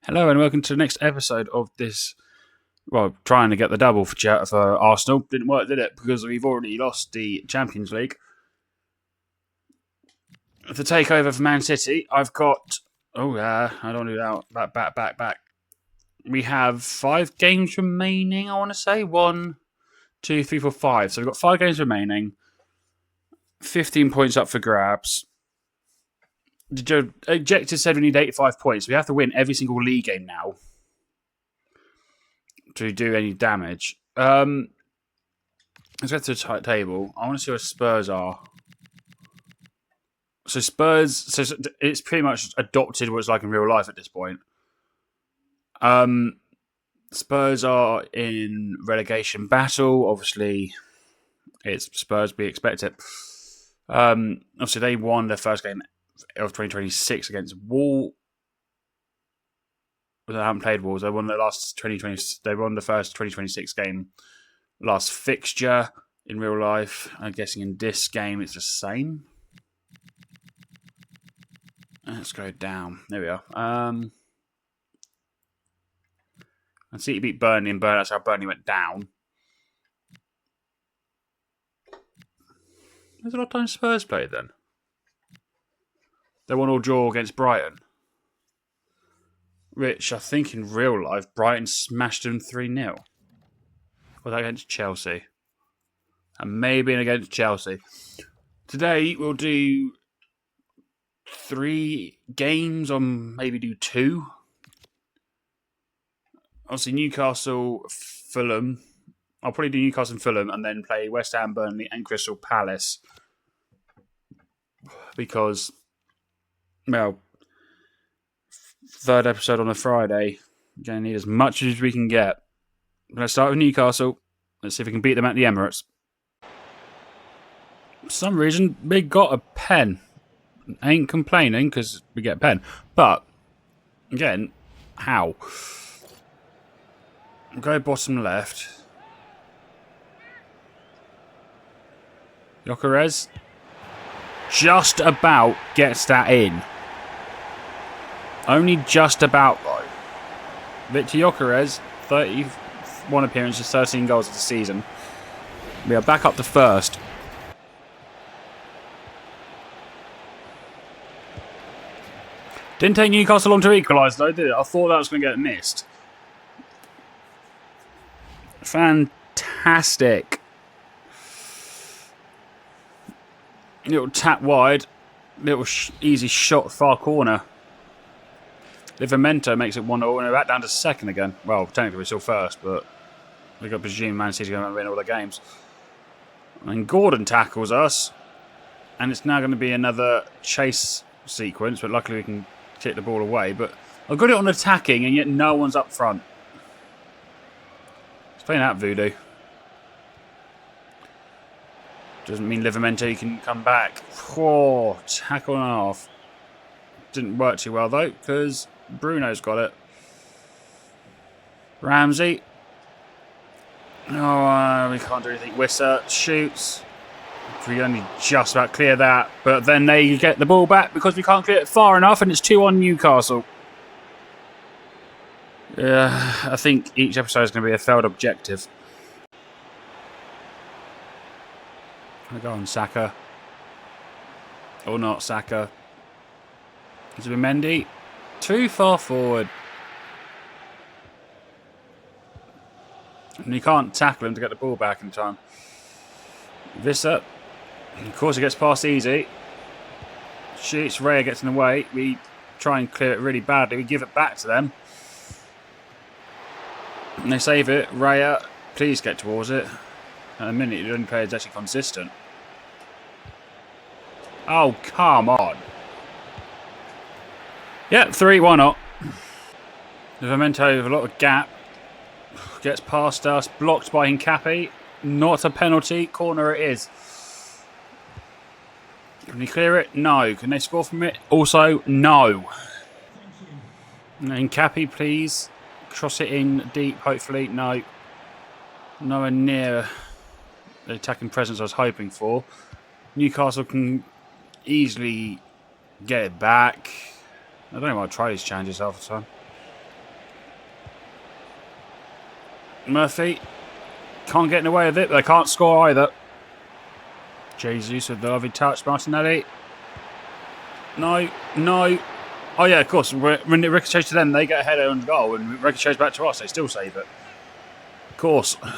Hello and welcome to the next episode of this. Well, trying to get the double for Arsenal. Didn't work, did it? Because we've already lost the Champions League. The takeover for Man City, I've got... I don't do that. Back. We have 5 games remaining, I want to say. 1, 2, 3, 4, 5. So we've got 5 games remaining. 15 points up for grabs. The objective said we need 85 points. We have to win every single league game now to do any damage. Let's get to the table. I want to see where Spurs are. So Spurs, it's pretty much adopted what it's like in real life at this point. Spurs are in relegation battle. Obviously, it's Spurs. We expect it. Obviously, they won their first game of 2026 against Wolves. They haven't played Wolves. They won the last 2020. They won the first 2026 game, last fixture in real life. I'm guessing in this game it's the same. Let's go down. There we are. I see you beat Burnley, and that's how Burnley went down. There's a lot of times Spurs played then. They won all draw against Brighton. Which I think in real life, Brighton smashed them 3-0. Was that against Chelsea? And maybe against Chelsea. Today we'll do 3 games, or maybe do 2. Obviously Newcastle, Fulham. I'll probably do Newcastle and Fulham and then play West Ham, Burnley and Crystal Palace. Because, well, third episode on a Friday. We're going to need as much as we can get. I'm going to start with Newcastle. Let's see if we can beat them at the Emirates. For some reason, we got a pen. Ain't complaining because we get a pen. But, again, how? Go bottom left. Gyökeres just about gets that in. Only just about, though. Victor Gyökeres, 31 appearances, 13 goals of the season. We are back up to first. Didn't take Newcastle long to equalise, though, did it? I thought that was going to get missed. Fantastic. Little tap wide. Little easy shot far corner. Livramento makes it 1-0 and we're back down to second again. Well, technically we're still first, but we've got to presume Man City's going to win all their games. And Gordon tackles us. And it's now going to be another chase sequence, but luckily we can kick the ball away. But I've got it on attacking and yet no one's up front. It's playing out voodoo. Doesn't mean Livramento can come back. Oh, tackle and a half. Didn't work too well though, because Bruno's got it. Ramsey. Oh, we can't do anything. Wissa shoots. We only just about clear that, but then they get the ball back because we can't clear it far enough, and it's 2-1 Newcastle. Yeah, I think each episode is going to be a failed objective. I go on Saka. Or not Saka. Is it Mendy? Too far forward. And you can't tackle him to get the ball back in time. Wissa. Of course he gets past easy. Shoots. Raya gets in the way. We try and clear it really badly. We give it back to them. And they save it. Raya, please get towards it. At the minute, the only player is actually consistent. Oh, come on. Yep, 3, why not? Livramento with a lot of gap. Gets past us. Blocked by Hincapi. Not a penalty. Corner it is. Can he clear it? No. Can they score from it? Also, no. Hincapi, please. Cross it in deep, hopefully. No. Nowhere near the attacking presence I was hoping for. Newcastle can easily get it back. I don't know why I try these challenges half the time. Murphy can't get in the way of it, but they can't score either. Jesus with the lovely touch. Martinelli. No. Oh, yeah, of course. When it ricochets to them, they get a header on goal, and it ricochets back to us. They still save it. Of course. We're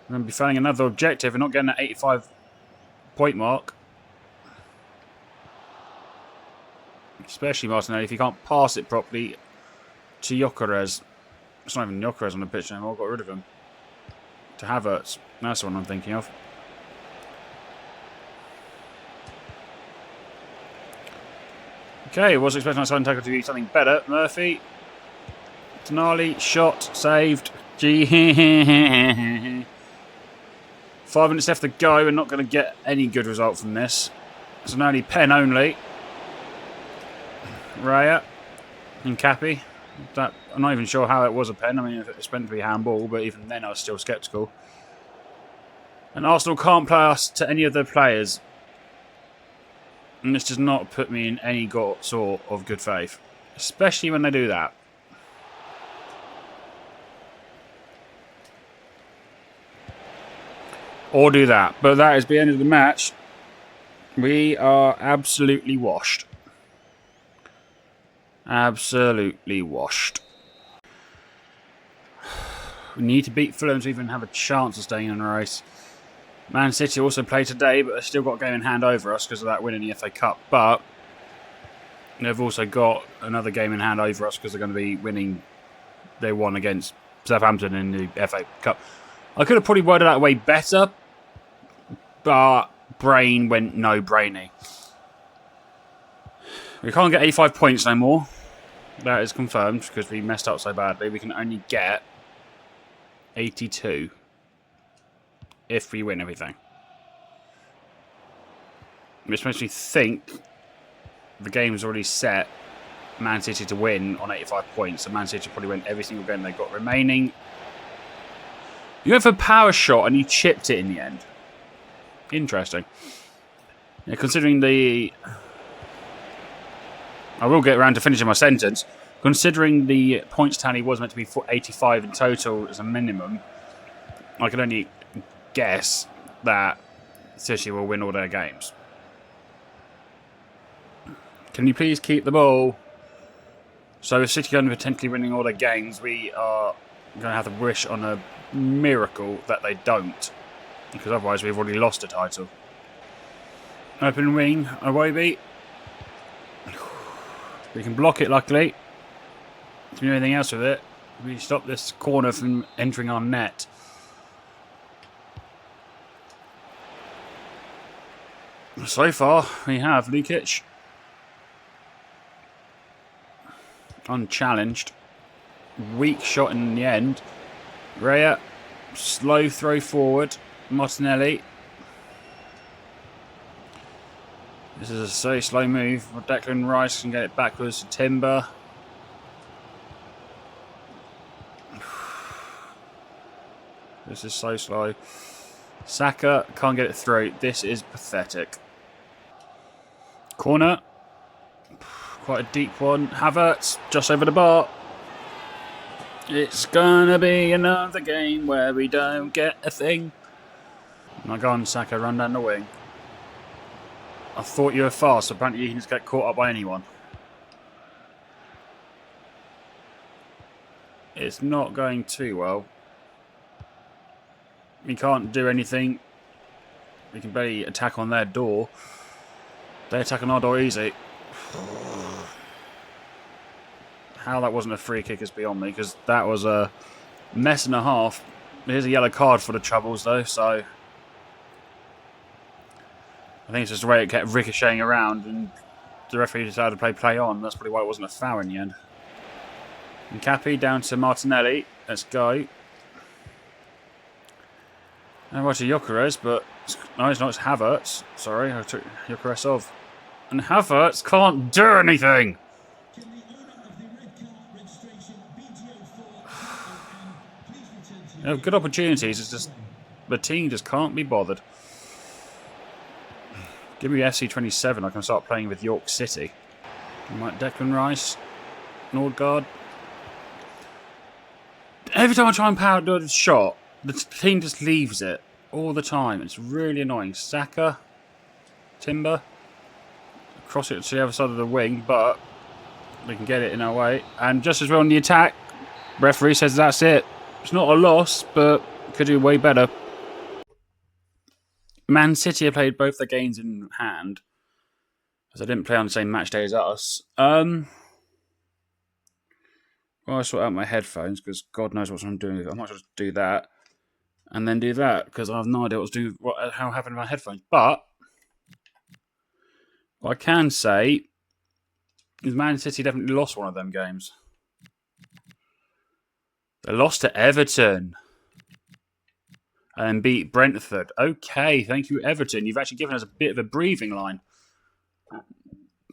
going to be failing another objective and not getting that 85-point mark. Especially Martinelli, if you can't pass it properly to Gyökeres. It's not even Gyökeres on the pitch anymore. I got rid of him. To Havertz. That's the one I'm thinking of. Okay, was expecting that sudden tackle to be something better. Murphy. Tonali. Shot. Saved. 5 minutes left to go. We're not going to get any good result from this. It's an only pen only. Raya. And Cappy. I'm not even sure how it was a pen. I mean, it's meant to be handball, but even then I was still sceptical. And Arsenal can't play us to any of their players. And this does not put me in any sort of good faith. Especially when they do that. Or do that. But that is the end of the match. We are absolutely washed. Absolutely washed. We need to beat Fulham to even have a chance of staying in the race. Man City also played today, but they've still got a game in hand over us because of that win in the FA Cup. But they've also got another game in hand over us because they're going to be winning. They won against Southampton in the FA Cup. I could have probably worded that way better, but brain went no-brainy. We can't get 85 points no more. That is confirmed because we messed up so badly. We can only get 82 if we win everything. Which makes me think the game's already set Man City to win on 85 points. So Man City probably win every single game they've got remaining. You went for a power shot and you chipped it in the end. Interesting. Yeah, considering the... I will get around to finishing my sentence. Considering the points tally was meant to be 85 in total as a minimum, I can only guess that City will win all their games. Can you please keep the ball? So if City are going to potentially winning all their games, we are going to have to wish on a miracle that they don't. Because otherwise we've already lost a title. Open wing, Iwobi. We can block it, luckily. If we do anything else with it, we stop this corner from entering our net. So far, we have Lukic. Unchallenged. Weak shot in the end. Raya. Slow throw forward. Martinelli. This is a so slow move. Declan Rice can get it backwards to Timber. This is so slow. Saka can't get it through. This is pathetic. Corner. Quite a deep one. Havertz just over the bar. It's gonna be another game where we don't get a thing. Now go on, Saka, run down the wing. I thought you were fast. Apparently you can just get caught up by anyone. It's not going too well. We can't do anything. We can barely attack on their door. They attack on our door easy. How that wasn't a free kick is beyond me, because that was a mess and a half. Here's a yellow card for the troubles, though, so... I think it's just the way it kept ricocheting around, and the referee decided to play on. That's probably why it wasn't a foul in the end. And Cappy down to Martinelli. Let's go. And right to Gyökeres, but... No, it's not. It's Havertz. Sorry, I took Gyökeres off. And Havertz can't do anything! You know, good opportunities, it's just... The team just can't be bothered. Give me FC26, I can start playing with York City. Like Declan Rice. Nordgaard. Every time I try and power do a shot, the team just leaves it all the time. It's really annoying. Saka, Timber, cross it to the other side of the wing, but we can get it in our way. And just as we're on the attack, referee says that's it. It's not a loss, but could do way better. Man City have played both their games in hand, because they didn't play on the same match day as us. Well, I sort out my headphones, because God knows what I'm doing. I might just do that, and then do that, because I have no idea how happened to my headphones. But what I can say is Man City definitely lost one of them games. They lost to Everton and then beat Brentford. Okay, thank you, Everton. You've actually given us a bit of a breathing line.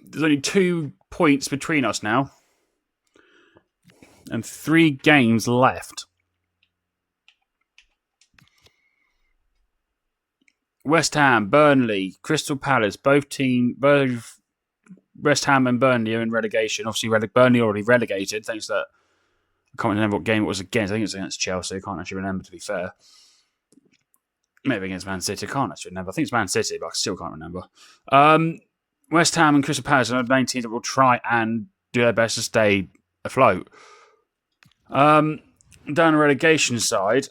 There's only 2 points between us now. And 3 games left. West Ham, Burnley, Crystal Palace, both West Ham and Burnley are in relegation. Obviously, Burnley already relegated, thanks to that. I can't remember what game it was against. I think it was against Chelsea. I can't actually remember, to be fair. Maybe against Man City. I can't actually remember. I think it's Man City, but I still can't remember. West Ham and Crystal Palace are the main teams that will try and do their best to stay afloat. Down the relegation side,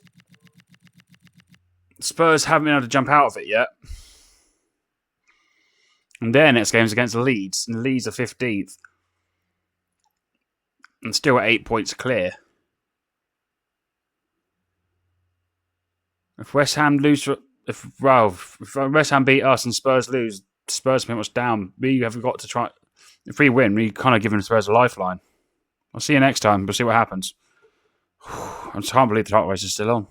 Spurs haven't been able to jump out of it yet. And their next game is against Leeds. And Leeds are 15th. And still at 8 points clear. If West Ham lose, if West Ham beat us and Spurs lose, Spurs are pretty much down. We have got to try. If we win, we kind of given Spurs a lifeline. I'll see you next time. We'll see what happens. I just can't believe the title race is still on.